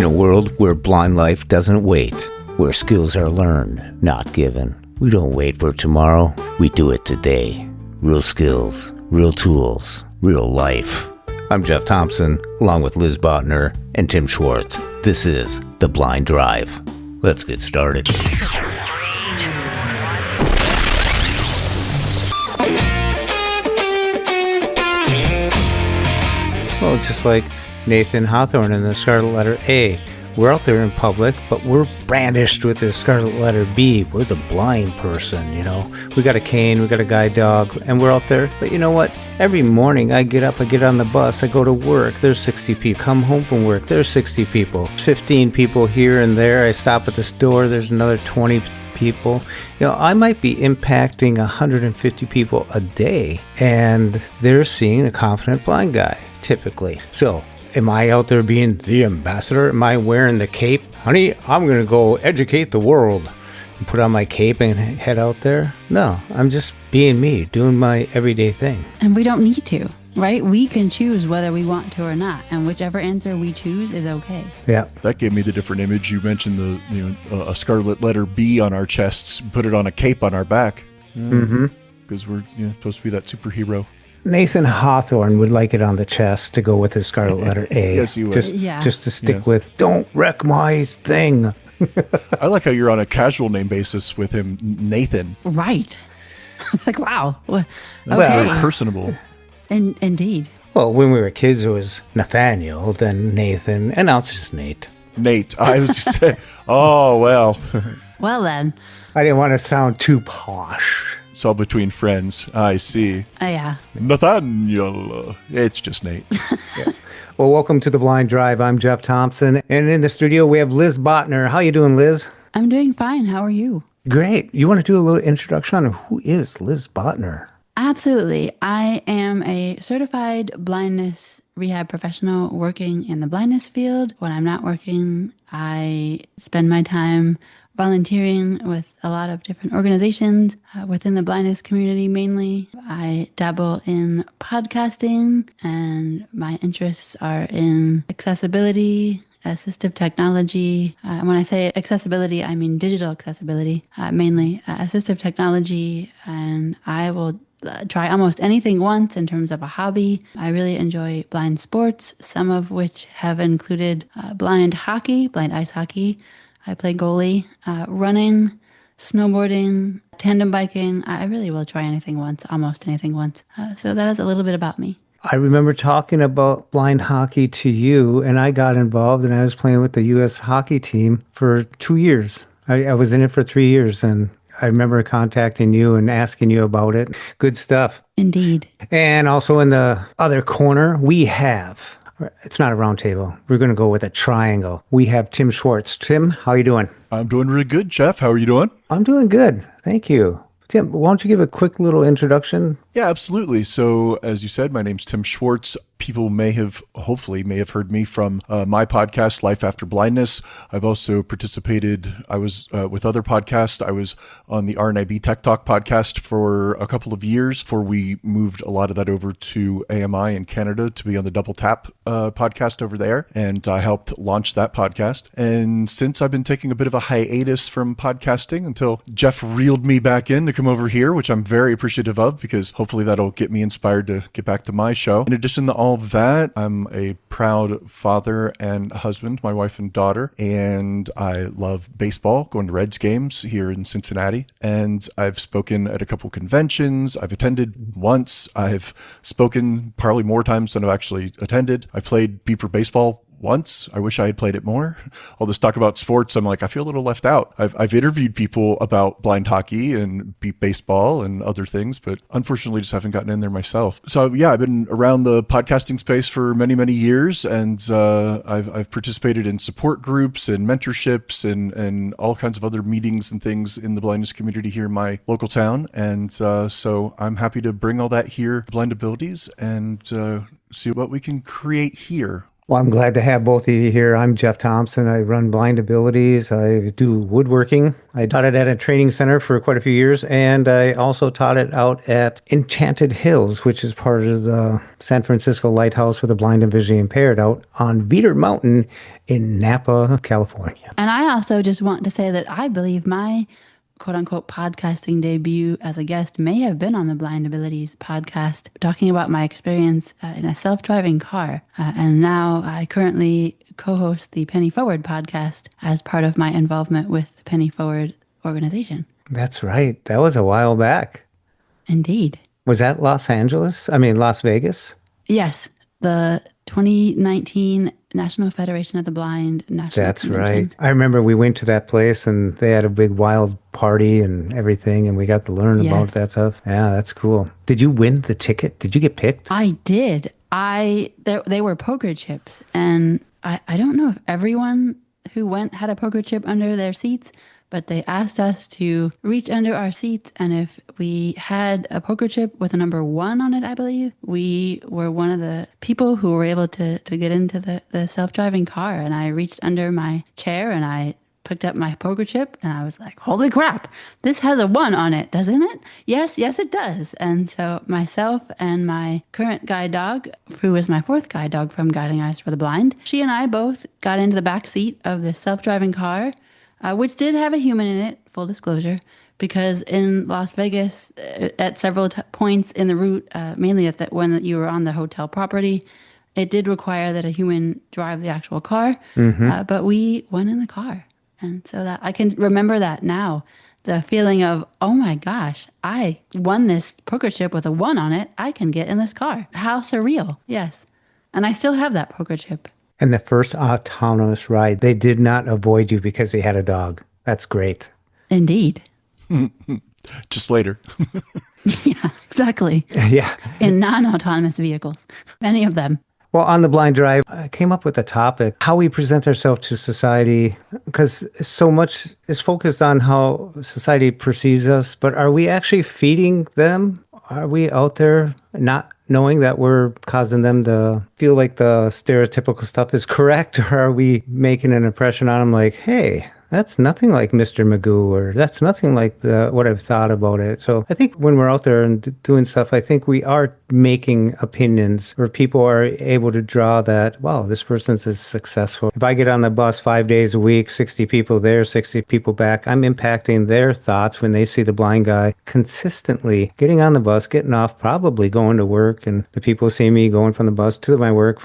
In a world where blind life doesn't wait, where skills are learned, not given, we don't wait for tomorrow, we do it today. Real skills, real tools, real life. I'm Jeff Thompson, along with Liz Bottner and Tim Schwartz. This is The Blind Drive. Let's get started. Well, just like Nathan Hawthorne in the Scarlet Letter A, we're out there in public, but we're brandished with the Scarlet Letter B. We're the blind person, you know. We got a cane, we got a guide dog, and we're out there. But you know what? Every morning I get up, I get on the bus, I go to work. There's 60 people. Come home from work, there's 60 people. 15 people here and there. I stop at the store, there's another 20 people. You know, I might be impacting 150 people a day, and they're seeing a confident blind guy, typically. So, am I out there being the ambassador? Am I wearing the cape? Honey, I'm going to go educate the world and put on my cape and head out there? No, I'm just being me, doing my everyday thing. And we don't need to, right? We can choose whether we want to or not, and whichever answer we choose is okay. Yeah. That gave me the different image. You mentioned a Scarlet Letter B on our chests, put it on a cape on our back. Because we're supposed to be that superhero. Nathan Hawthorne would like it on the chest to go with his Scarlet Letter A. Yes, he would. Just to stick with, don't wreck my thing. I like how you're on a casual name basis with him, Nathan. Right. It's like, wow. Okay. That's very personable. Indeed. Well, when we were kids, it was Nathaniel, then Nathan, and now it's just Nate. Nate. I was just saying, oh, well. Well, then. I didn't want to sound too posh. It's all between friends. I see. Yeah. Nathaniel. It's just Nate. Yeah. Well, welcome to The Blind Drive. I'm Jeff Thompson. And in the studio, we have Liz Bottner. How you doing, Liz? I'm doing fine. How are you? Great. You want to do a little introduction on who is Liz Bottner? Absolutely. I am a certified blindness rehab professional working in the blindness field. When I'm not working, I spend my time volunteering with a lot of different organizations within the blindness community mainly. I dabble in podcasting, and my interests are in accessibility, assistive technology. And when I say accessibility, I mean digital accessibility, mainly assistive technology. And I will try almost anything once in terms of a hobby. I really enjoy blind sports, some of which have included blind hockey, blind ice hockey. I play goalie, running, snowboarding, tandem biking. I really will try anything once, almost anything once. So that is a little bit about me. I remember talking about blind hockey to you, and I got involved, and I was playing with the U.S. hockey team for 2 years. I was in it for 3 years, and I remember contacting you and asking you about it. Good stuff. Indeed. And also in the other corner, we have... It's not a round table. We're going to go with a triangle. We have Tim Schwartz. Tim, how are you doing? I'm doing really good, Jeff. How are you doing? I'm doing good. Thank you. Tim, why don't you give a quick little introduction? Yeah, absolutely. So, as you said, my name's Tim Schwartz. People hopefully may have heard me from my podcast, Life After Blindness. I've also participated, I was with other podcasts. I was on the RNIB Tech Talk podcast for a couple of years before we moved a lot of that over to AMI in Canada to be on the Double Tap podcast over there. And I helped launch that podcast. And since I've been taking a bit of a hiatus from podcasting until Jeff reeled me back in to come over here, which I'm very appreciative of because hopefully that'll get me inspired to get back to my show. In addition to all that, I'm a proud father and husband, my wife and daughter, and I love baseball, going to Reds games here in Cincinnati. And I've spoken at a couple conventions. I've attended once. I've spoken probably more times than I've actually attended. I played beeper baseball once. I wish I had played it more. All this talk about sports, I'm like, I feel a little left out. I've interviewed people about blind hockey and baseball and other things, but unfortunately just haven't gotten in there myself. So yeah, I've been around the podcasting space for many, many years, and I've participated in support groups and mentorships and all kinds of other meetings and things in the blindness community here in my local town. And so I'm happy to bring all that here, Blind Abilities, and see what we can create here. Well, I'm glad to have both of you here. I'm Jeff Thompson. I run Blind Abilities. I do woodworking. I taught it at a training center for quite a few years, and I also taught it out at Enchanted Hills, which is part of the San Francisco Lighthouse for the blind and visually impaired out on Veeder Mountain in Napa, California. And I also just want to say that I believe my quote-unquote podcasting debut as a guest may have been on the Blind Abilities podcast, talking about my experience in a self-driving car. And now I currently co-host the Penny Forward podcast as part of my involvement with the Penny Forward organization. That's right. That was a while back. Indeed. Was that Las Vegas? Yes, the 2019 National Federation of the Blind National That's Convention. right. I remember we went to that place and they had a big wild party and everything, and we got to learn about that stuff. Yeah, that's cool. Did you win the ticket? Did you get picked? I did. They were poker chips, and I don't know if everyone who went had a poker chip under their seats, but they asked us to reach under our seats, and if we had a poker chip with a number 1 on it, I believe, we were one of the people who were able to get into the self-driving car. And I reached under my chair and I picked up my poker chip and I was like, holy crap, this has a 1 on it, doesn't it? Yes, it does. And so myself and my current guide dog, who is my 4th guide dog from Guiding Eyes for the Blind, she and I both got into the back seat of the self-driving car, which did have a human in it, full disclosure, because in Las Vegas, at several points in the route, mainly when you were on the hotel property, it did require that a human drive the actual car, but we went in the car. And so that I can remember that now, the feeling of, oh my gosh, I won this poker chip with a 1 on it. I can get in this car. How surreal. Yes. And I still have that poker chip. And the first autonomous ride, they did not avoid you because they had a dog. That's great. Indeed. Just later. Yeah, exactly. Yeah. In non-autonomous vehicles, many of them. Well, on the blind drive, I came up with a topic, how we present ourselves to society, because so much is focused on how society perceives us, but are we actually feeding them? Are we out there not knowing that we're causing them to feel like the stereotypical stuff is correct? Or are we making an impression on them like, hey, that's nothing like Mr. Magoo, or that's nothing like what I've thought about it. So I think when we're out there and doing stuff, I think we are making opinions where people are able to draw that, wow, this person's is successful. If I get on the bus 5 days a week, 60 people there, 60 people back, I'm impacting their thoughts when they see the blind guy consistently getting on the bus, getting off, probably going to work, and the people see me going from the bus to my work,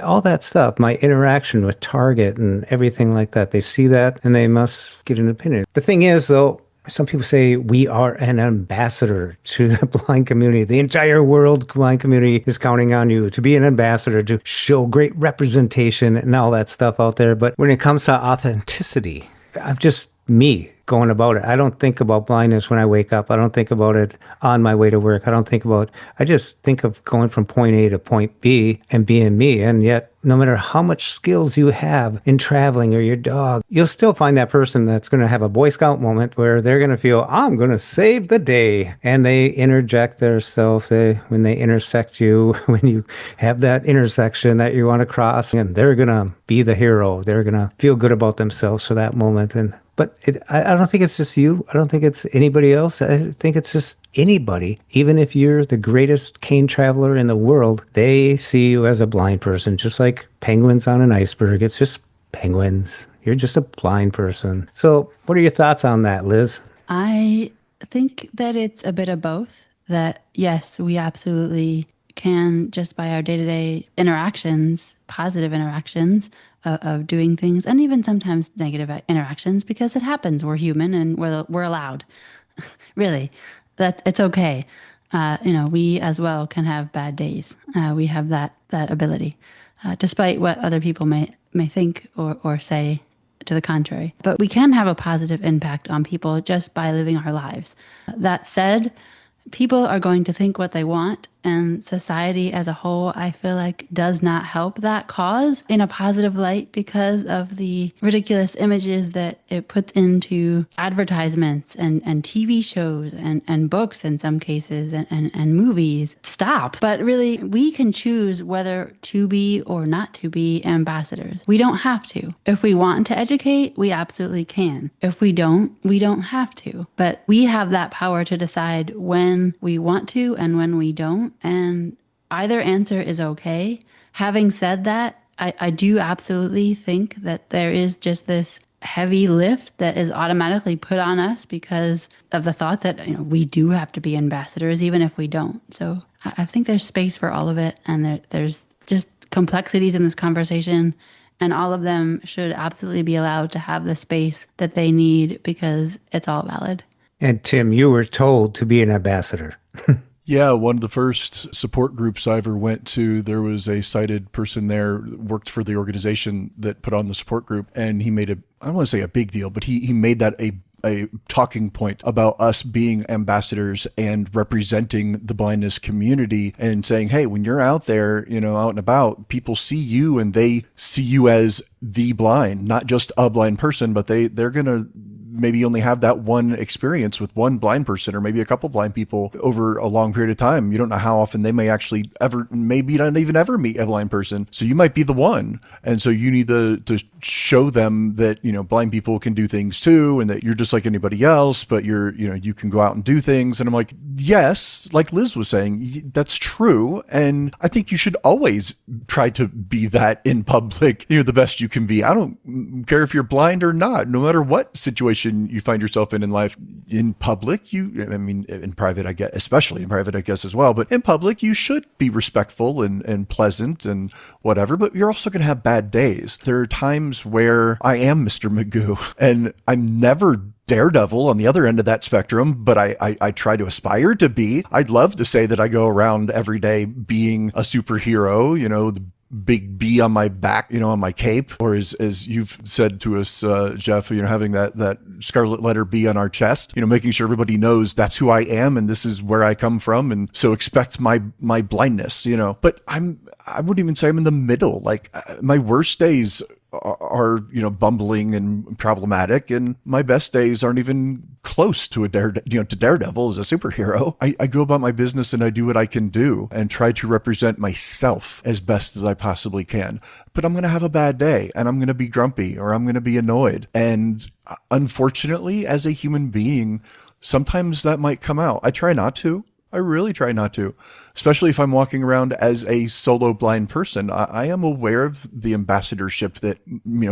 all that stuff, my interaction with Target and everything like that. They see that and they must get an opinion. The thing is, though, some people say we are an ambassador to the blind community. The entire world blind community is counting on you to be an ambassador, to show great representation and all that stuff out there. But when it comes to authenticity, I'm just me going about it. I don't think about blindness when I wake up. I don't think about it on my way to work. I just think of going from point A to point B and being me. And yet, no matter how much skills you have in traveling or your dog, you'll still find that person that's going to have a Boy Scout moment where they're going to feel, I'm going to save the day. And they interject their self. When they intersect you, when you have that intersection that you want to cross, and they're going to be the hero. They're going to feel good about themselves for that moment. But I don't think it's just you. I don't think it's anybody else. I think it's just anybody. Even if you're the greatest cane traveler in the world, they see you as a blind person, just like penguins on an iceberg. It's just penguins. You're just a blind person. So what are your thoughts on that, Liz? I think that it's a bit of both. That, yes, we absolutely can, just by our day-to-day interactions, positive interactions, of doing things, and even sometimes negative interactions, because it happens. We're human and we're allowed. Really, it's okay. We as well can have bad days. We have that ability, despite what other people may think or say to the contrary. But we can have a positive impact on people just by living our lives. That said, people are going to think what they want, And society as a whole, I feel like, does not help that cause in a positive light because of the ridiculous images that it puts into advertisements and TV shows and books in some cases and movies. Stop. But really, we can choose whether to be or not to be ambassadors. We don't have to. If we want to educate, we absolutely can. If we don't have to. But we have that power to decide when we want to and when we don't. And either answer is okay. Having said that, I do absolutely think that there is just this heavy lift that is automatically put on us because of the thought that we do have to be ambassadors even if we don't. So I think there's space for all of it, and there's just complexities in this conversation, and all of them should absolutely be allowed to have the space that they need because it's all valid. And Tim, you were told to be an ambassador. Yeah, one of the first support groups I ever went to, there was a sighted person there, worked for the organization that put on the support group, and he made I don't want to say a big deal, but he made that a talking point about us being ambassadors and representing the blindness community and saying, hey, when you're out there, out and about, people see you and they see you as the blind, not just a blind person, but they're going to maybe only have that one experience with one blind person or maybe a couple blind people over a long period of time. You don't know how often they may actually maybe not even ever meet a blind person. So you might be the one. And so you need to show them that, blind people can do things too, and that you're just like anybody else, but you can go out and do things. And I'm like, yes, like Liz was saying, that's true. And I think you should always try to be that in public, the best you can be. I don't care if you're blind or not, no matter what situation you find yourself in life. In public, in private, I guess, especially in private, I guess as well, but in public, you should be respectful and pleasant and whatever, but you're also going to have bad days. There are times where I am Mr. Magoo and I'm never Daredevil on the other end of that spectrum, but I try to aspire to be. I'd love to say that I go around every day being a superhero, the big B on my back, on my cape, or as you've said to us, Jeff, having that Scarlet Letter B on our chest, making sure everybody knows that's who I am and this is where I come from, and so expect my blindness, But I wouldn't even say I'm in the middle. Like my worst days are bumbling and problematic, and my best days aren't even close to to Daredevil as a superhero. I go about my business and I do what I can do and try to represent myself as best as I possibly can. But I'm going to have a bad day and I'm going to be grumpy or I'm going to be annoyed. And unfortunately, as a human being, sometimes that might come out. I try not to. I really try not to, especially if I'm walking around as a solo blind person. I am aware of the ambassadorship that,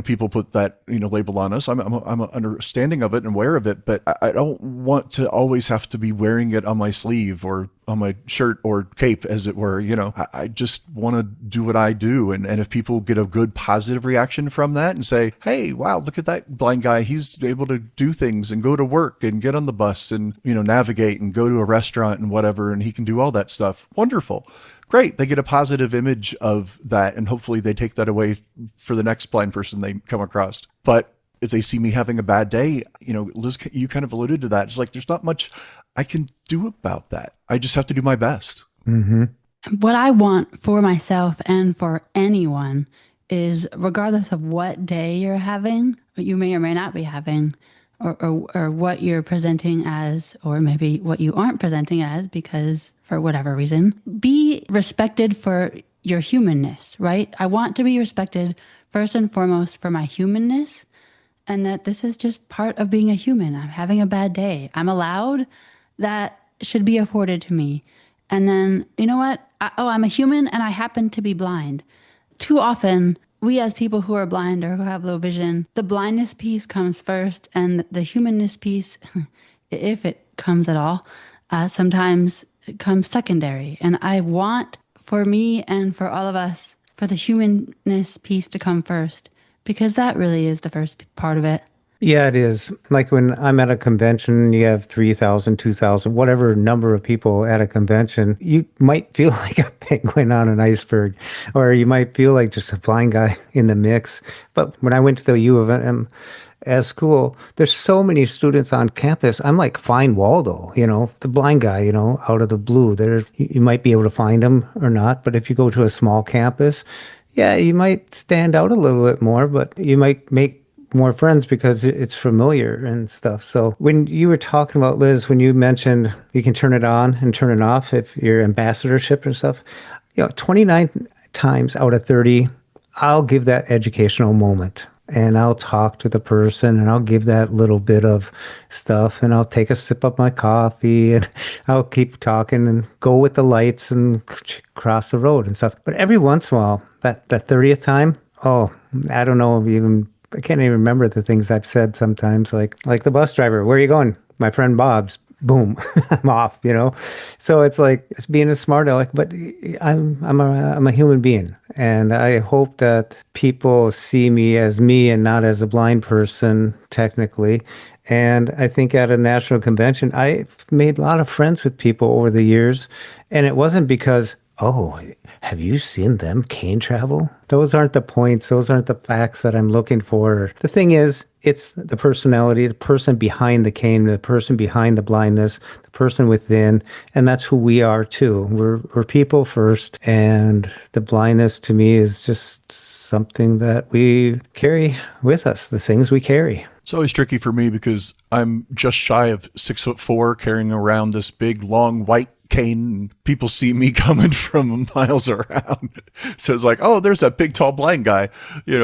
people put that, label on us. I'm understanding of it and aware of it, but I don't want to always have to be wearing it on my sleeve or on my shirt or cape, as it were. I just want to do what I do. And if people get a good positive reaction from that and say, hey, wow, look at that blind guy. He's able to do things and go to work and get on the bus and, navigate and go to a restaurant and whatever. And he can do all that stuff. Wonderful. Great. They get a positive image of that. And hopefully they take that away for the next blind person they come across. But if they see me having a bad day, Liz, you kind of alluded to that. It's like, there's not much I can do about that. I just have to do my best. Mm-hmm. What I want for myself and for anyone is, regardless of what day you're having, what you may or may not be having, or what you're presenting as, or maybe what you aren't presenting as because for whatever reason, be respected for your humanness, right? I want to be respected first and foremost for my humanness, and that this is just part of being a human. I'm having a bad day. I'm allowed. That should be afforded to me. And then, you know what? I'm a human and I happen to be blind. Too often, we as people who are blind or who have low vision, the blindness piece comes first, and the humanness piece, if it comes at all, sometimes it comes secondary. And I want, for me and for all of us, for the humanness piece to come first, because that really is the first part of it. Yeah, it is. Like when I'm at a convention, you have 3,000, 2,000, whatever number of people at a convention, you might feel like a penguin on an iceberg, or you might feel like just a blind guy in the mix. But when I went to the U of M at school, there's so many students on campus. I'm like, find Waldo, the blind guy, out of the blue. There, you might be able to find him or not. But if you go to a small campus, yeah, you might stand out a little bit more, but you might make more friends because it's familiar and stuff. So when you were talking about, Liz, when you mentioned you can turn it on and turn it off if you're ambassadorship and stuff, 29 times out of 30, I'll give that educational moment and I'll talk to the person and I'll give that little bit of stuff and I'll take a sip of my coffee and I'll keep talking and go with the lights and cross the road and stuff. But every once in a while, that 30th time, oh, I don't know, I can't even remember the things I've said sometimes, like the bus driver, where are you going? My friend Bob's. Boom, I'm off, So it's like, it's being a smart aleck, but I'm a human being. And I hope that people see me and not as a blind person, technically. And I think at a national convention, I've made a lot of friends with people over the years. And it wasn't because, oh, have you seen them cane travel? Those aren't the points. Those aren't the facts that I'm looking for. The thing is, it's the personality, the person behind the cane, the person behind the blindness, the person within, and that's who we are too. We're people first, and the blindness to me is just something that we carry with us, the things we carry. It's always tricky for me because I'm just shy of 6'4", carrying around this big, long, white cane, and people see me coming from miles around. So it's like, oh, there's that big, tall, blind guy,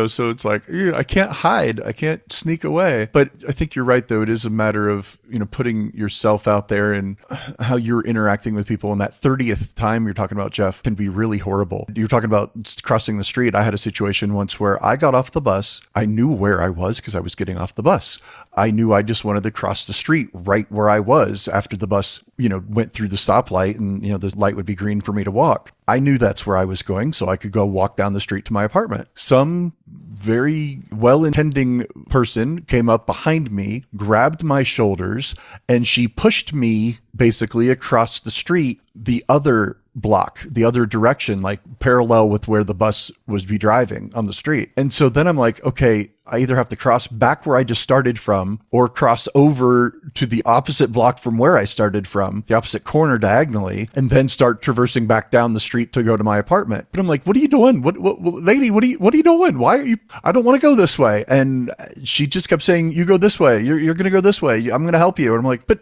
so it's like, I can't hide. I can't sneak away. But I think you're right, though. It is a matter of, putting yourself out there and how you're interacting with people. And that 30th time you're talking about, Jeff, can be really horrible. You're talking about crossing the street. I had a situation once where I got off the bus. I knew where I was because I was getting off the bus. I knew I just wanted to cross the street right where I was after the bus, went through the stoplight and, the light would be green for me to walk. I knew that's where I was going, so I could go walk down the street to my apartment. Some very well-intending person came up behind me, grabbed my shoulders, and she pushed me basically across the street, the other block, the other direction, like parallel with where the bus was be driving on the street. And so then I'm like, okay, I either have to cross back where I just started from or cross over to the opposite block from where I started from, the opposite corner diagonally, and then start traversing back down the street to go to my apartment. But I'm like, what are you doing? What lady, what are you doing? Why are you, I don't want to go this way. And she just kept saying, you go this way. You're going to go this way. I'm going to help you. And I'm like, but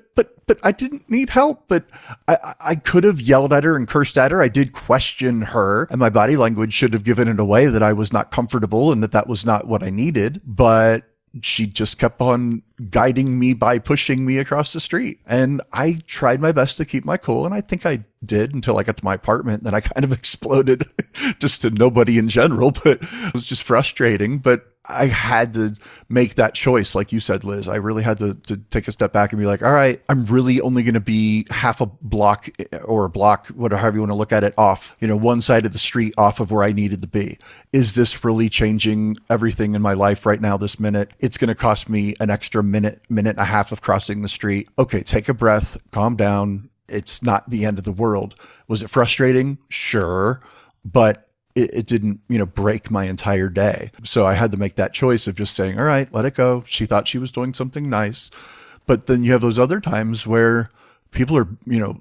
I didn't need help. But I could have yelled at her and cursed at her. I did question her, and my body language should have given it away that I was not comfortable and that was not what I needed. But she just kept on guiding me by pushing me across the street. And I tried my best to keep my cool. And I think I did until I got to my apartment. Then I kind of exploded just to nobody in general, but it was just frustrating. But I had to make that choice. Like you said, Liz, I really had to take a step back and be like, all right, I'm really only going to be half a block or a block, whatever you want to look at it, off, one side of the street off of where I needed to be. Is this really changing everything in my life right now, this minute? It's going to cost me an extra minute and a half of crossing the street. Okay, take a breath, calm down. It's not the end of the world. Was it frustrating? Sure. But it didn't, break my entire day. So I had to make that choice of just saying, all right, let it go. She thought she was doing something nice. But then you have those other times where people are,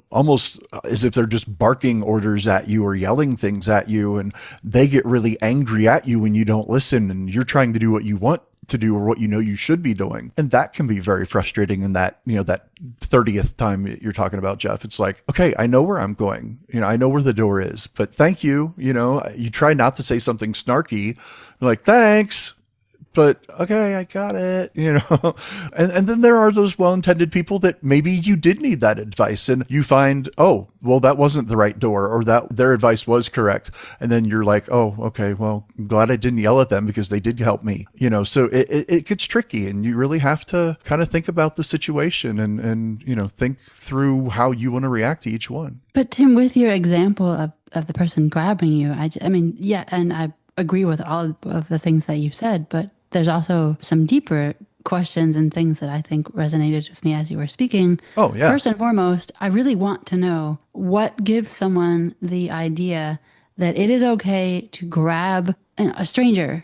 almost as if they're just barking orders at you or yelling things at you. And they get really angry at you when you don't listen and you're trying to do what you want to do or what you should be doing. And that can be very frustrating in that, that 30th time you're talking about, Jeff. It's like, okay, I know where I'm going. I know where the door is, but thank you. You try not to say something snarky. You're like, thanks. But okay, I got it, and then there are those well-intended people that maybe you did need that advice and you find, oh, well, that wasn't the right door or that their advice was correct. And then you're like, oh, okay, well, I'm glad I didn't yell at them because they did help me, so it gets tricky and you really have to kind of think about the situation and think through how you want to react to each one. But Tim, with your example of the person grabbing you, I mean, yeah, and I agree with all of the things that you said, but there's also some deeper questions and things that I think resonated with me as you were speaking. Oh, yeah. First and foremost, I really want to know what gives someone the idea that it is okay to grab a stranger.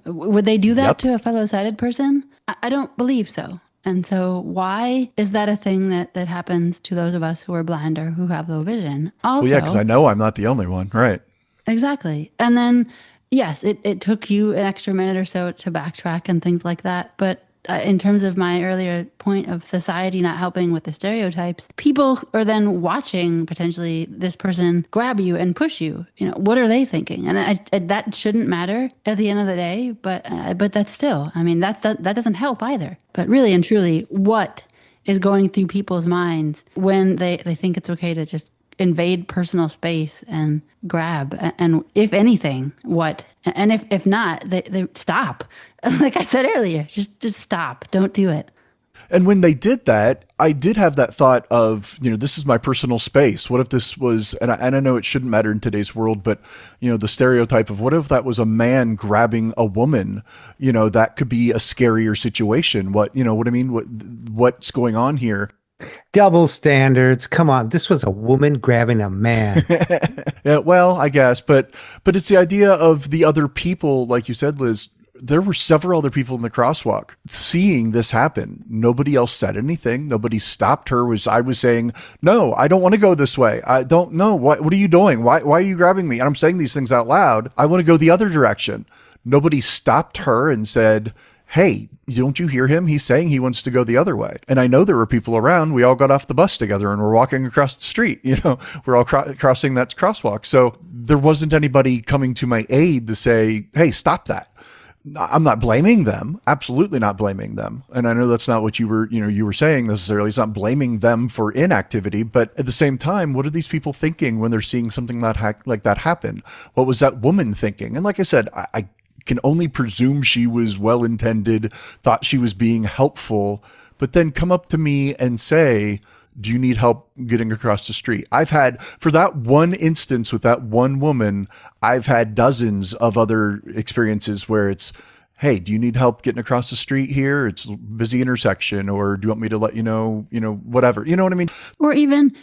Would they do that Yep. to a fellow sighted person? I don't believe so. And so why is that a thing that happens to those of us who are blind or who have low vision? Also, Well, yeah, because I know I'm not the only one. Right. exactly. And then, yes, it took you an extra minute or so to backtrack and things like that. But in terms of my earlier point of society not helping with the stereotypes, people are then watching potentially this person grab you and push you. What are they thinking? And that shouldn't matter at the end of the day. But that's still, I mean, that doesn't help either. But really and truly, what is going through people's minds when they think it's okay to just invade personal space and grab, and if anything, what? And if not, they stop. Like I said earlier, just stop. Don't do it. And when they did that, I did have that thought of, this is my personal space. What if this was, and I know it shouldn't matter in today's world, but, the stereotype of what if that was a man grabbing a woman, that could be a scarier situation. What I mean? What's going on here? Double standards. Come on. This was a woman grabbing a man. Yeah, well, I guess, but it's the idea of the other people, like you said, Liz. There were several other people in the crosswalk seeing this happen. Nobody else said anything. Nobody stopped her. I was saying, no, I don't want to go this way. I don't know. What are you doing? Why are you grabbing me? And I'm saying these things out loud. I want to go the other direction. Nobody stopped her and said, hey, don't you hear him? He's saying he wants to go the other way. And I know there were people around. We all got off the bus together and we're walking across the street. We're all crossing that crosswalk. So there wasn't anybody coming to my aid to say, hey, stop that. I'm not blaming them. Absolutely not blaming them. And I know that's not what you were saying necessarily. It's not blaming them for inactivity, but at the same time, what are these people thinking when they're seeing something like that happen? What was that woman thinking? And like I said, I can only presume she was well-intended, thought she was being helpful, but then come up to me and say, do you need help getting across the street? I've had, for that one instance with that one woman, I've had dozens of other experiences where it's, hey, do you need help getting across the street here? It's a busy intersection, or do you want me to let you know, whatever. You know what I mean? Or even,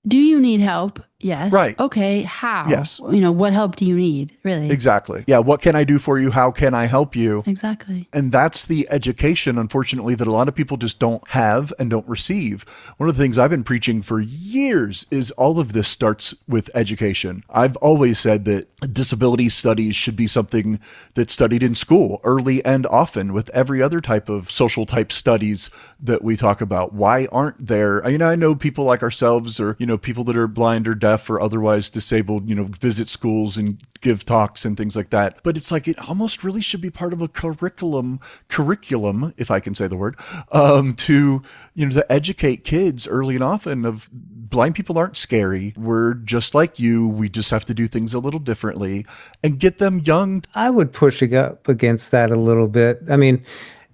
do you need help? Yes. Right. Okay. How? Yes. What help do you need? Really? Exactly. Yeah. What can I do for you? How can I help you? Exactly. And that's the education, unfortunately, that a lot of people just don't have and don't receive. One of the things I've been preaching for years is all of this starts with education. I've always said that disability studies should be something that's studied in school early and often with every other type of social type studies that we talk about. Why aren't there? I know people like ourselves or, people that are blind or deaf or otherwise disabled, visit schools and give talks and things like that. But it's like, it almost really should be part of a curriculum, if I can say the word, to educate kids early and often of blind people aren't scary. We're just like you. We just have to do things a little differently and get them young. I would push up against that a little bit. I mean,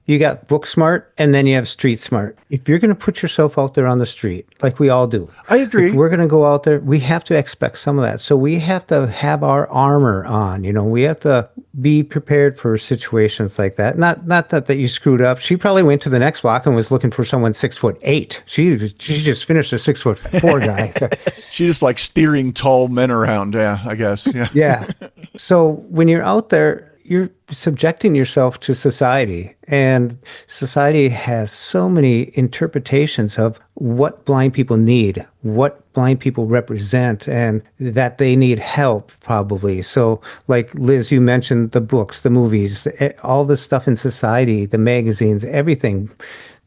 you got book smart and then you have street smart. If you're going to put yourself out there on the street, like we all do. I agree. If we're going to go out there, we have to expect some of that. So we have to have our armor on, we have to be prepared for situations like that. Not that you screwed up. She probably went to the next block and was looking for someone 6'8". She just finished a 6'4" guy. So. She just like steering tall men around. Yeah, I guess. Yeah. Yeah. So when you're out there, you're subjecting yourself to society, and society has so many interpretations of what blind people need, what blind people represent, and that they need help probably. So like Liz, you mentioned the books, the movies, all the stuff in society, the magazines, everything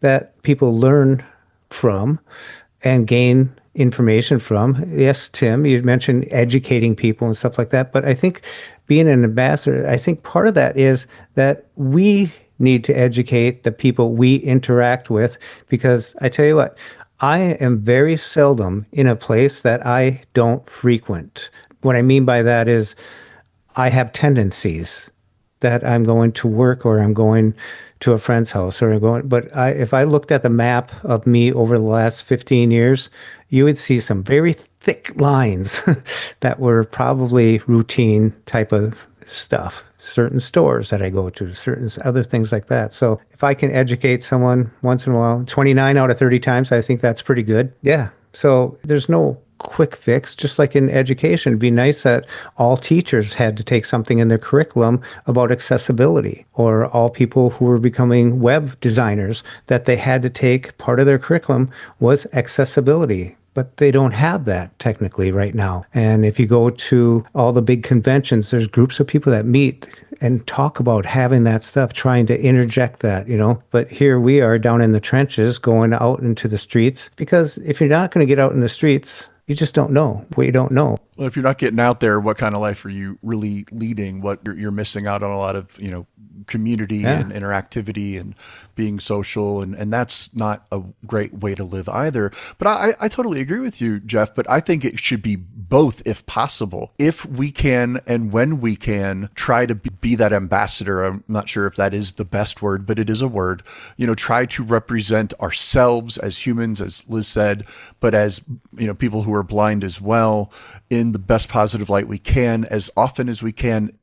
that people learn from and gain information from. Yes, Tim, you mentioned educating people and stuff like that, but I think being an ambassador, I think part of that is that we need to educate the people we interact with, because I tell you what, I am very seldom in a place that I don't frequent. What I mean by that is I have tendencies that I'm going to work or I'm going to a friend's house or I'm going, but if I looked at the map of me over the last 15 years, you would see some very thick lines that were probably routine type of stuff, certain stores that I go to, certain other things like that. So if I can educate someone once in a while, 29 out of 30 times, I think that's pretty good. Yeah. So there's no quick fix, just like in education. It'd be nice that all teachers had to take something in their curriculum about accessibility, or all people who were becoming web designers, that they had to take part of their curriculum was accessibility. But they don't have that technically right now. And if you go to all the big conventions, there's groups of people that meet and talk about having that stuff, trying to interject that, you know. But here we are down in the trenches going out into the streets, because if you're not going to get out in the streets, you just don't know what you don't know. Well, if you're not getting out there, what kind of life are you really leading? What you're missing out on a lot of, community and interactivity and being social. And that's not a great way to live either. But I totally agree with you, Jeff, but I think it should be both if possible. If we can, and when we can, try to be that ambassador. I'm not sure if that is the best word, but it is a word, try to represent ourselves as humans, as Liz said, but as, people who are blind as well, in the best positive light we can, as often as we can,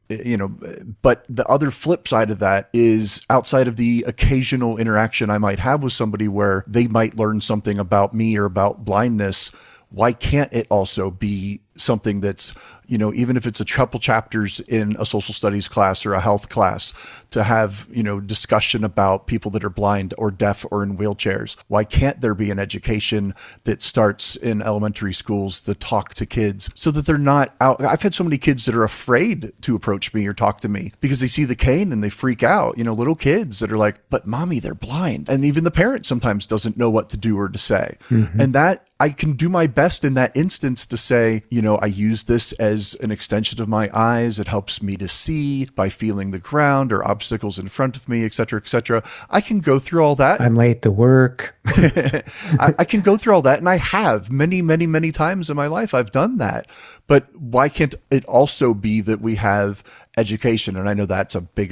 but the other flip side of that is, outside of the occasional interaction I might have with somebody where they might learn something about me or about blindness, why can't it also be something that's, even if it's a couple chapters in a social studies class or a health class, to have, discussion about people that are blind or deaf or in wheelchairs? Why can't there be an education that starts in elementary schools that talk to kids so that they're not out? I've had so many kids that are afraid to approach me or talk to me because they see the cane and they freak out, little kids that are like, but mommy, they're blind. And even the parent sometimes doesn't know what to do or to say. Mm-hmm. And that I can do my best in that instance to say, I use this as an extension of my eyes. It helps me to see by feeling the ground or obstacles in front of me, et cetera, et cetera. I can go through all that. I'm late to work. I can go through all that. And I have many, many, many times in my life, I've done that. But why can't it also be that we have education? And I know that's a big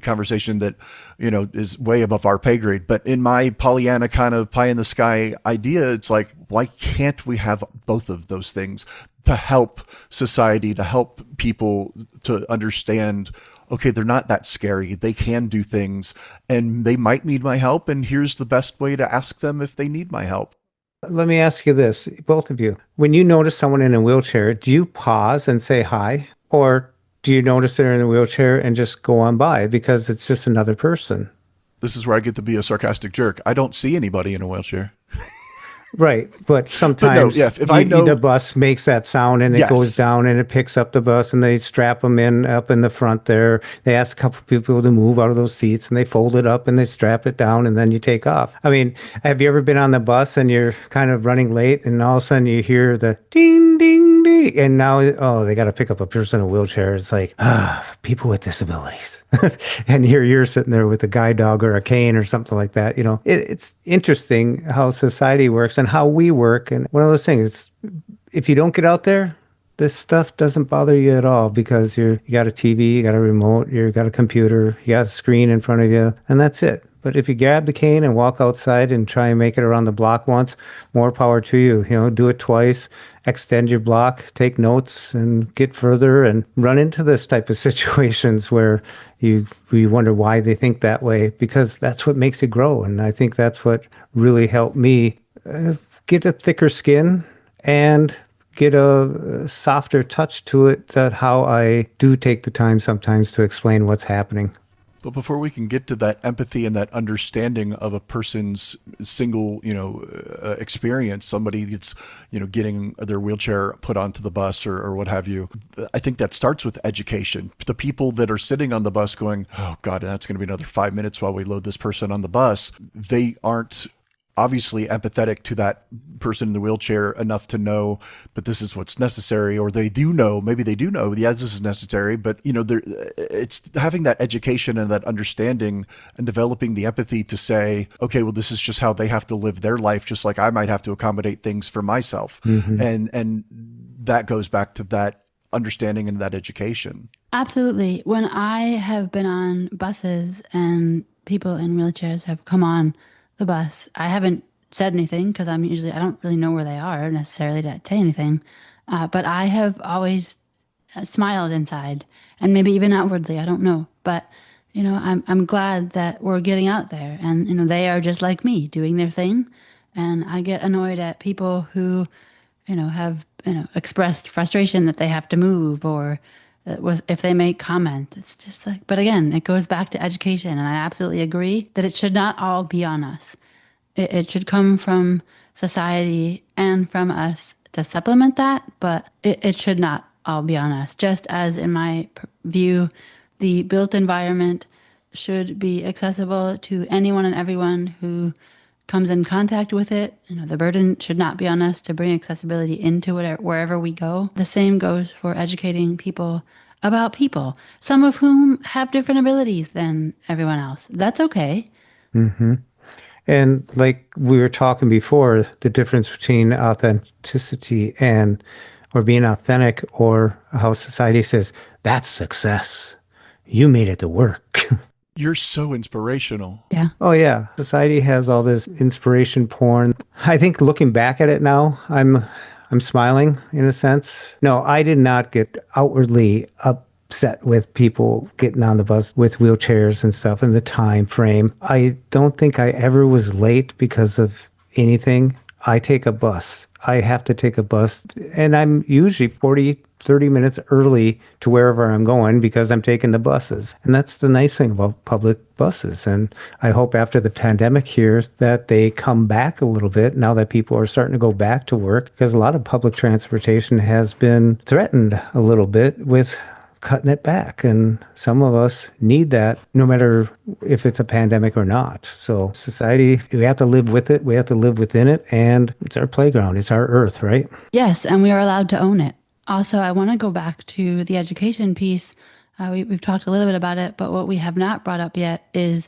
conversation that, is way above our pay grade. But in my Pollyanna kind of pie in the sky idea, it's like, why can't we have both of those things to help society, to help people to understand, okay, they're not that scary. They can do things and they might need my help. And here's the best way to ask them if they need my help. Let me ask you this, both of you. When you notice someone in a wheelchair, do you pause and say hi? Or do you notice they're in a wheelchair and just go on by because it's just another person? This is where I get to be a sarcastic jerk. I don't see anybody in a wheelchair. Right. But sometimes if I know the bus makes that sound and it goes down and it picks up the bus and they strap them in up in the front there. They ask a couple of people to move out of those seats and they fold it up and they strap it down and then you take off. I mean, have you ever been on the bus and you're kind of running late and all of a sudden you hear the ding, ding, ding, and now, they got to pick up a person in a wheelchair. It's like, people with disabilities. And here you're sitting there with a guide dog or a cane or something like that. It's interesting how society works and how we work. And one of those things, if you don't get out there, this stuff doesn't bother you at all because you got a TV, you got a remote, you got a computer, you got a screen in front of you, and that's it. But if you grab the cane and walk outside and try and make it around the block once, more power to you. Do it twice, extend your block, take notes, and get further and run into this type of situations where you wonder why they think that way, because that's what makes you grow. And I think that's what really helped me get a thicker skin and get a softer touch to it, that how I do take the time sometimes to explain what's happening. But before we can get to that empathy and that understanding of a person's single, experience, somebody that's, getting their wheelchair put onto the bus or what have you, I think that starts with education. The people that are sitting on the bus going, oh God, that's going to be another 5 minutes while we load this person on the bus. They aren't obviously empathetic to that person in the wheelchair enough to know, but this is what's necessary, or maybe they do know, this is necessary, but it's having that education and that understanding and developing the empathy to say, okay, well, this is just how they have to live their life, just like I might have to accommodate things for myself. Mm-hmm. And that goes back to that understanding and that education. Absolutely. When I have been on buses and people in wheelchairs have come on the bus, I haven't said anything because I don't really know where they are necessarily to say anything. But I have always smiled inside and maybe even outwardly, I don't know. But, I'm glad that we're getting out there, and, they are just like me doing their thing. And I get annoyed at people who, have, expressed frustration that they have to move, or if they make comments. It's just like, but again, it goes back to education. And I absolutely agree that it should not all be on us. It should come from society and from us to supplement that, but it should not all be on us. Just as in my view, the built environment should be accessible to anyone and everyone who comes in contact with it. The burden should not be on us to bring accessibility into it wherever we go. The same goes for educating people about people, some of whom have different abilities than everyone else. That's okay. Mm-hmm. And like we were talking before, the difference between authenticity or being authentic, or how society says, that's success. You made it to work. You're so inspirational. Yeah. Oh, yeah. Society has all this inspiration porn. I think looking back at it now, I'm smiling in a sense. No, I did not get outwardly upset with people getting on the bus with wheelchairs and stuff in the time frame. I don't think I ever was late because of anything. I take a bus. I have to take a bus, and I'm usually 30 minutes early to wherever I'm going because I'm taking the buses. And that's the nice thing about public buses. And I hope after the pandemic here that they come back a little bit now that people are starting to go back to work, because a lot of public transportation has been threatened a little bit with cutting it back. And some of us need that no matter if it's a pandemic or not. So society, we have to live with it. We have to live within it. And it's our playground. It's our earth, right? Yes, and we are allowed to own it. Also, I want to go back to the education piece. We've talked a little bit about it, but what we have not brought up yet is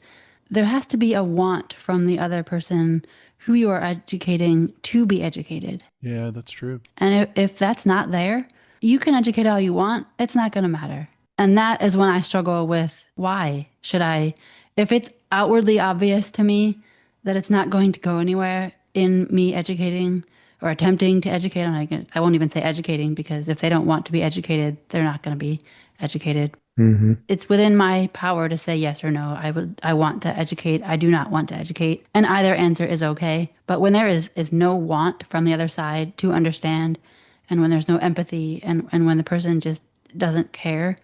there has to be a want from the other person who you are educating to be educated. Yeah, that's true. And if that's not there, you can educate all you want. It's not going to matter. And that is when I struggle with, why should I, if it's outwardly obvious to me that it's not going to go anywhere in me educating or attempting to educate, I won't even say educating, because if they don't want to be educated, they're not going to be educated. Mm-hmm. It's within my power to say yes or no. I want to educate. I do not want to educate. And either answer is okay. But when there is no want from the other side to understand, and when there's no empathy, and when the person just doesn't care,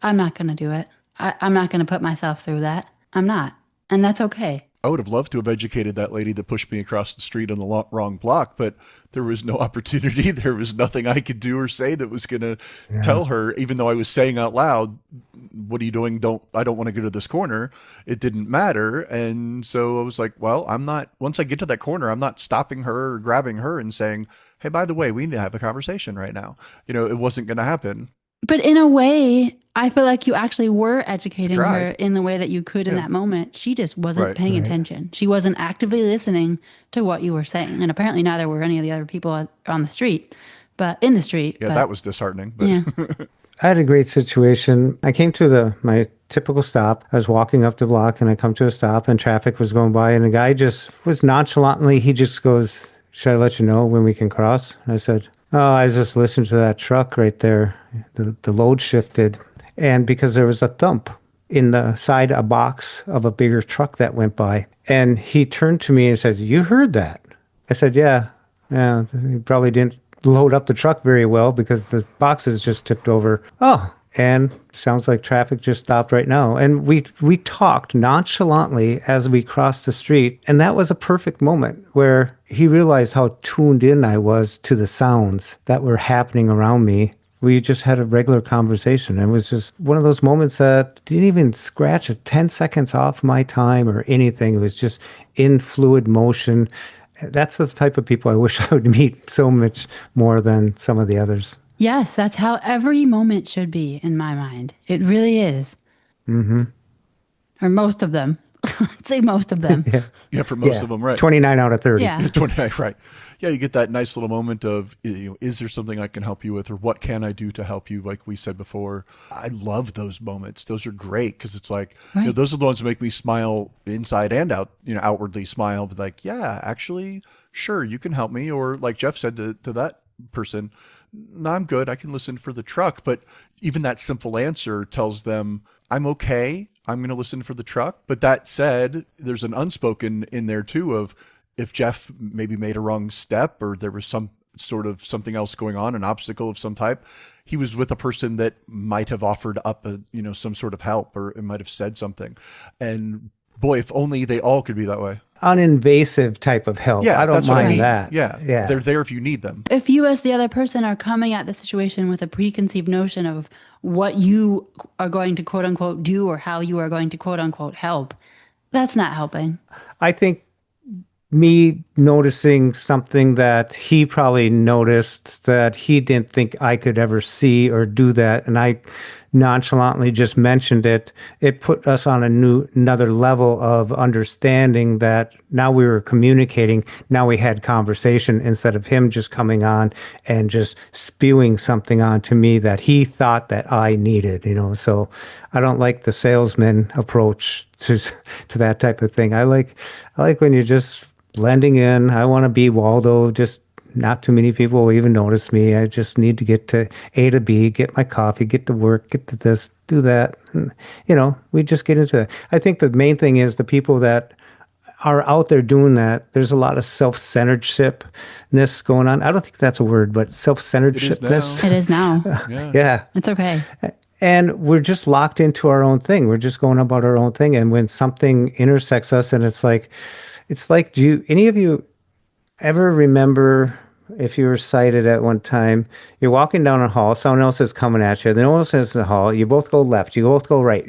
I'm not going to do it. I'm not going to put myself through that. I'm not. And that's okay. I would have loved to have educated that lady that pushed me across the street on the wrong block, but there was no opportunity. There was nothing I could do or say that was going to tell her, even though I was saying out loud, what are you doing? I don't want to go to this corner. It didn't matter. And so I was like, well, once I get to that corner, I'm not stopping her or grabbing her and saying, hey, by the way, we need to have a conversation right now. It wasn't going to happen. But in a way, I feel like you actually were educating her in the way that you could in that moment. She just wasn't paying attention. She wasn't actively listening to what you were saying. And apparently neither were any of the other people on the street, but in the street. Yeah, that was disheartening. But yeah. I had a great situation. I came to my typical stop. I was walking up the block and I come to a stop and traffic was going by, and the guy just was nonchalantly, he just goes, should I let you know when we can cross? I said, oh, I was just listening to that truck right there. The load shifted. And because there was a thump in the side, a box of a bigger truck that went by. And he turned to me and said, you heard that? I said, yeah. He probably didn't load up the truck very well because the boxes just tipped over. Oh, and sounds like traffic just stopped right now. And we talked nonchalantly as we crossed the street. And that was a perfect moment where he realized how tuned in I was to the sounds that were happening around me. We just had a regular conversation. It was just one of those moments that didn't even scratch 10 seconds off my time or anything. It was just in fluid motion. That's the type of people I wish I would meet so much more than some of the others. Yes, that's how every moment should be in my mind. It really is. Mm-hmm. Or most of them. Let's say most of them. Yeah, for most of them, right. 29 out of 30. Yeah. 29, right. Yeah, you get that nice little moment of, is there something I can help you with, or what can I do to help you, like we said before. I love those moments. Those are great because it's like, those are the ones that make me smile inside and out, outwardly smile. But like, yeah, actually, sure, you can help me. Or like Jeff said to that person, no, I'm good. I can listen for the truck. But even that simple answer tells them, I'm okay. I'm going to listen for the truck. But that said, there's an unspoken in there too of if Jeff maybe made a wrong step or there was some sort of something else going on, an obstacle of some type, he was with a person that might have offered up some sort of help, or it might have said something. And boy, if only they all could be that way. Uninvasive type of help. Yeah, I don't that's what I mind mean. that. Yeah. They're there if you need them. If you as the other person are coming at the situation with a preconceived notion of what you are going to quote unquote do or how you are going to quote unquote help, that's not helping. I think me noticing something that he probably noticed that he didn't think I could ever see or do that, and I nonchalantly just mentioned it, it put us on another level of understanding that now we were communicating, now we had conversation instead of him just coming on and just spewing something onto me that he thought that I needed, So I don't like the salesman approach to that type of thing. I like when you're just blending in. I want to be Waldo, just not too many people will even notice me. I just need to get to A to B, get my coffee, get to work, get to this, do that. And, we just get into it. I think the main thing is the people that are out there doing that, there's a lot of self-centeredshipness going on. I don't think that's a word, but self-centeredshipness. It is now. Yeah. It's okay. And we're just locked into our own thing. We're just going about our own thing. And when something intersects us and it's like, do any of you ever remember if you were sighted at one time, you're walking down a hall, someone else is coming at you, no one else is in the hall, you both go left, you both go right,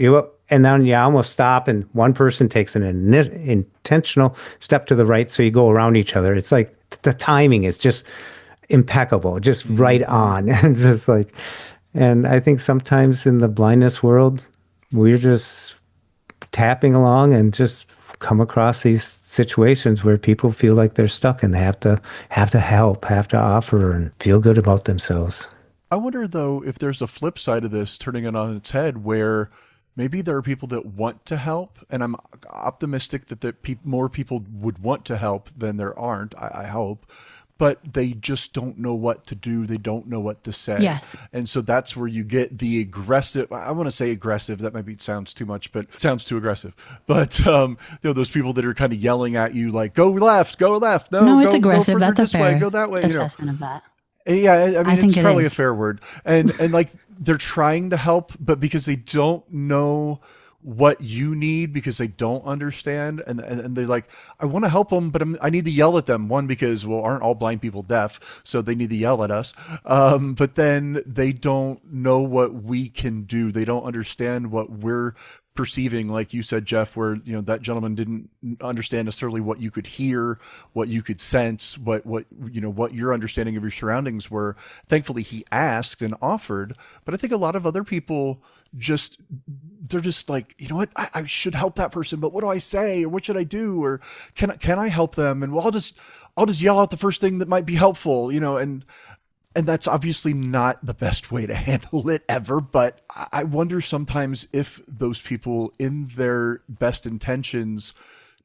and then you almost stop and one person takes an intentional step to the right, so you go around each other. It's like the timing is just impeccable, just right on. And just like, and I think sometimes in the blindness world, we're just tapping along and just come across these situations where people feel like they're stuck and they have to help, have to offer and feel good about themselves. I wonder though if there's a flip side of this, turning it on its head, where maybe there are people that want to help, and I'm optimistic that more people would want to help than there aren't, I hope, but they just don't know what to do. They don't know what to say. Yes. And so that's where you get the aggressive, I want to say aggressive, that maybe sounds too much, but sounds too aggressive. But, those people that are kind of yelling at you like, go left. No, it's aggressive. Go That's a fair go that way. assessment of that. Yeah, I mean, it's probably a fair word. And like they're trying to help, but because they don't know what you need, because they don't understand, and they're like, I want to help them, but I need to yell at them. One, because, well, aren't all blind people deaf? So they need to yell at us. But then they don't know what we can do. They don't understand what we're perceiving, like you said, Jeff, where that gentleman didn't understand necessarily what you could hear, what you could sense, what your understanding of your surroundings were. Thankfully, he asked and offered. But I think a lot of other people they're just like, you know what, I should help that person, but what do I say, or what should I do, or can I help them? And well, I'll just yell out the first thing that might be helpful, and that's obviously not the best way to handle it ever. But I wonder sometimes if those people in their best intentions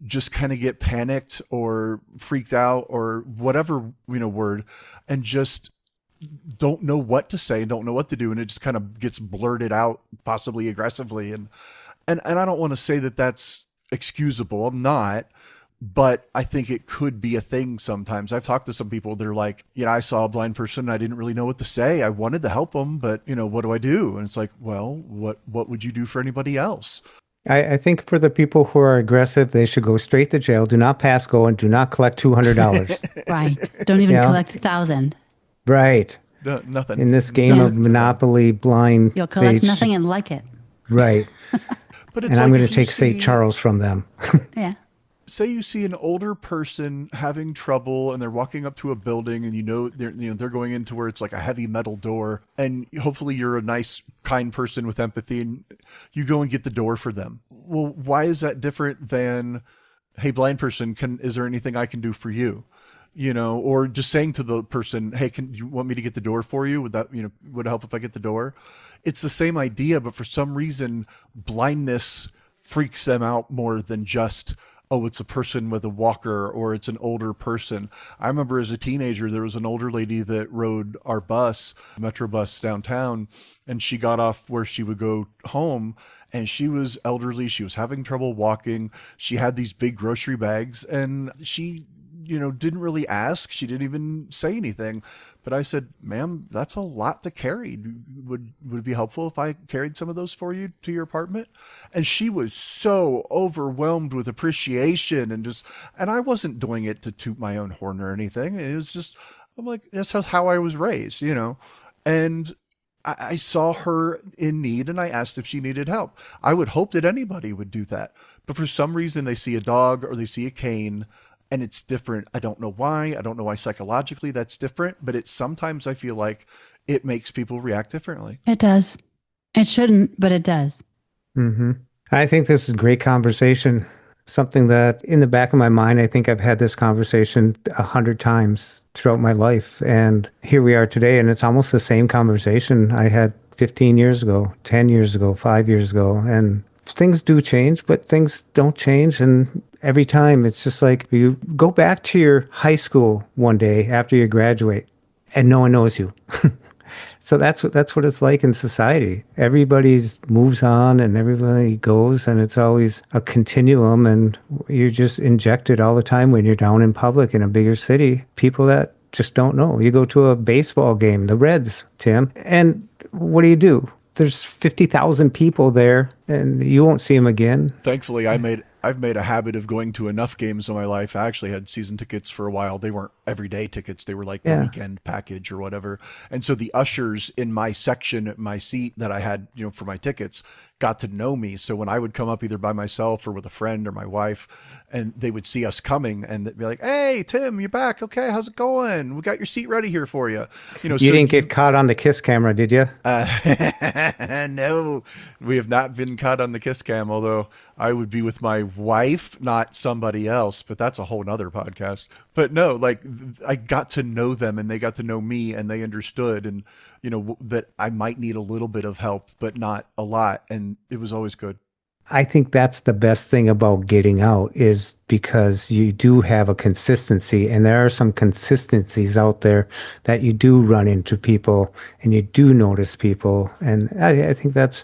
just kind of get panicked or freaked out or whatever, word, and just don't know what to say, don't know what to do. And it just kind of gets blurted out, possibly aggressively. And I don't want to say that that's excusable. I'm not. But I think it could be a thing sometimes. I've talked to some people that are like, I saw a blind person and I didn't really know what to say. I wanted to help them, but what do I do? And it's like, well, what would you do for anybody else? I think for the people who are aggressive, they should go straight to jail. Do not pass go and do not collect $200. Right. Don't even collect 1,000. Right. Nothing. In this game of Monopoly blind. You'll collect nothing and like it. Right. But it's and I'm going to take St. Charles from them. Yeah. Say you see an older person having trouble and they're walking up to a building and they're going into where it's like a heavy metal door, and hopefully you're a nice, kind person with empathy and you go and get the door for them. Well, why is that different than, hey, blind person, is there anything I can do for you? Or just saying to the person, hey, can you want me to get the door for you? Would that, would it help if I get the door? It's the same idea, but for some reason, blindness freaks them out more than just, oh, it's a person with a walker or it's an older person. I remember as a teenager, there was an older lady that rode our bus, Metro bus downtown, and she got off where she would go home, and she was elderly. She was having trouble walking. She had these big grocery bags, and she, didn't really ask. She didn't even say anything. But I said, ma'am, that's a lot to carry. Would it be helpful if I carried some of those for you to your apartment? And she was so overwhelmed with appreciation and I wasn't doing it to toot my own horn or anything. It was just, I'm like, that's how I was raised, and I saw her in need and I asked if she needed help. I would hope that anybody would do that. But for some reason they see a dog or they see a cane and it's different. I don't know why. I don't know why psychologically that's different, but sometimes I feel like it makes people react differently. It does. It shouldn't, but it does. Mm-hmm. I think this is a great conversation. Something that in the back of my mind, I think I've had this conversation 100 times throughout my life. And here we are today, and it's almost the same conversation I had 15 years ago, 10 years ago, 5 years ago. And things do change, but things don't change. And every time it's just like you go back to your high school one day after you graduate and no one knows you. So that's what it's like in society. Everybody moves on and everybody goes, and it's always a continuum, and you're just injected all the time when you're down in public in a bigger city. People that just don't know. You go to a baseball game, the Reds, Tim, and what do? There's 50,000 people there, and you won't see them again. Thankfully, I've made a habit of going to enough games in my life. I actually had season tickets for a while. They weren't everyday tickets. They were like the weekend package or whatever. And so the ushers in my section, my seat that I had, for my tickets, got to know me. So when I would come up either by myself or with a friend or my wife, and they would see us coming and they'd be like, "Hey, Tim, you're back. Okay, how's it going? We got your seat ready here for you." You didn't get caught on the kiss camera, did you? No, we have not been caught on the kiss cam, although I would be with my wife, not somebody else, but that's a whole nother podcast. But no, like I got to know them and they got to know me and they understood and, that I might need a little bit of help, but not a lot. And it was always good. I think that's the best thing about getting out is because you do have a consistency, and there are some consistencies out there that you do run into people and you do notice people. And I think that's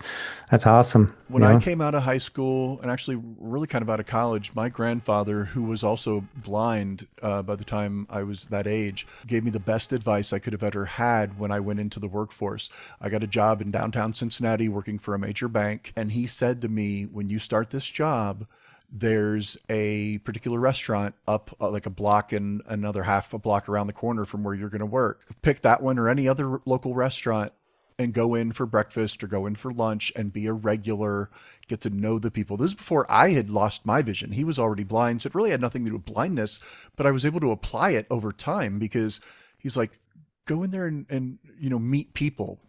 awesome. When I came out of high school and actually really kind of out of college, my grandfather, who was also blind by the time I was that age, gave me the best advice I could have ever had when I went into the workforce. I got a job in downtown Cincinnati working for a major bank. And he said to me, when you start this job, there's a particular restaurant up like a block and another half a block around the corner from where you're going to work. Pick that one or any other local restaurant and go in for breakfast or go in for lunch and be a regular, get to know the people. This is before I had lost my vision. He was already blind, so it really had nothing to do with blindness, but I was able to apply it over time because he's like, go in there and meet people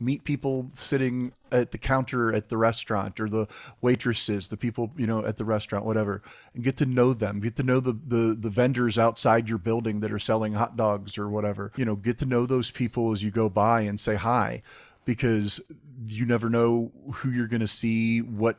sitting at the counter at the restaurant or the waitresses, the people, at the restaurant, whatever, and get to know them, get to know the vendors outside your building that are selling hot dogs or whatever, get to know those people as you go by and say hi, because you never know who you're going to see, what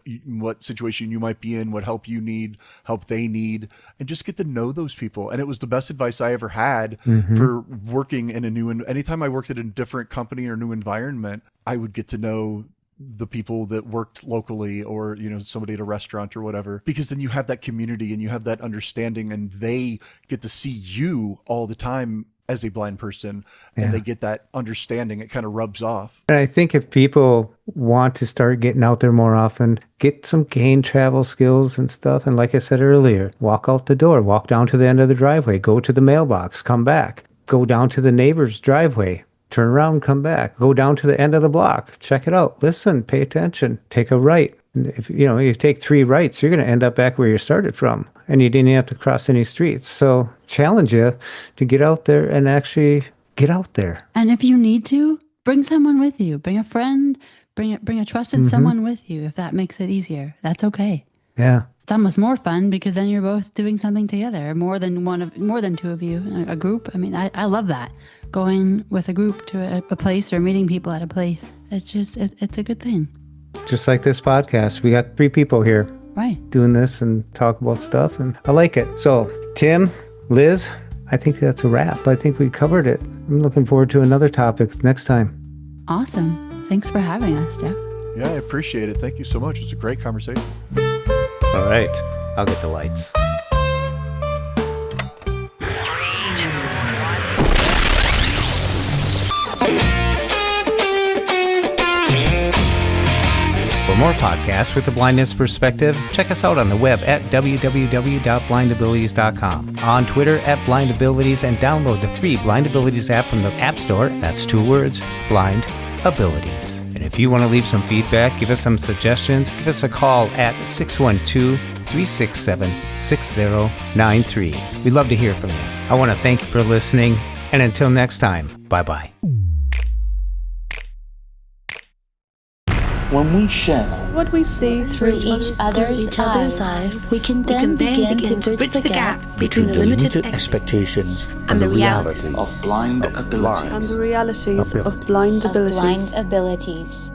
situation you might be in, what help you need, help they need, and just get to know those people. And it was the best advice I ever had for working in anytime I worked at a different company or new environment, I would get to know the people that worked locally or, somebody at a restaurant or whatever, because then you have that community and you have that understanding and they get to see you all the time as a blind person and they get that understanding. It kind of rubs off. And I think if people want to start getting out there more often, gain travel skills and stuff. And like I said earlier, walk out the door, walk down to the end of the driveway, go to the mailbox, come back, go down to the neighbor's driveway, turn around, come back, go down to the end of the block, check it out, listen, pay attention, take a right. If you take 3 rights, you're going to end up back where you started from, and you didn't have to cross any streets. So challenge you to get out there and actually get out there. And if you need to, bring someone with you. Bring a friend. Bring a trusted someone with you. If that makes it easier, that's okay. Yeah, it's almost more fun because then you're both doing something together. More than 2 of you, a group. I mean, I love that, going with a group to a place or meeting people at a place. It's just it's a good thing. Just like this podcast, we got 3 people here. Right. doing this and talk about stuff, and I like it. So, Tim, Liz, I think that's a wrap. I think we covered it. I'm looking forward to another topic next time. Awesome. Thanks for having us, Jeff. Yeah, I appreciate it. Thank you so much. It's a great conversation. All right, I'll get the lights. For more podcasts with a blindness perspective, check us out on the web at www.blindabilities.com, on Twitter at blindabilities, and download the free Blind Abilities app from the App Store. That's 2 words, Blind Abilities. And if you want to leave some feedback, give us some suggestions, give us a call at 612-367-6093. We'd love to hear from you. I want to thank you for listening, and until next time, bye-bye. When we share what we see through each other's eyes, we can then begin to bridge the gap between the limited expectations and the realities of blind abilities. And the realities of blind abilities.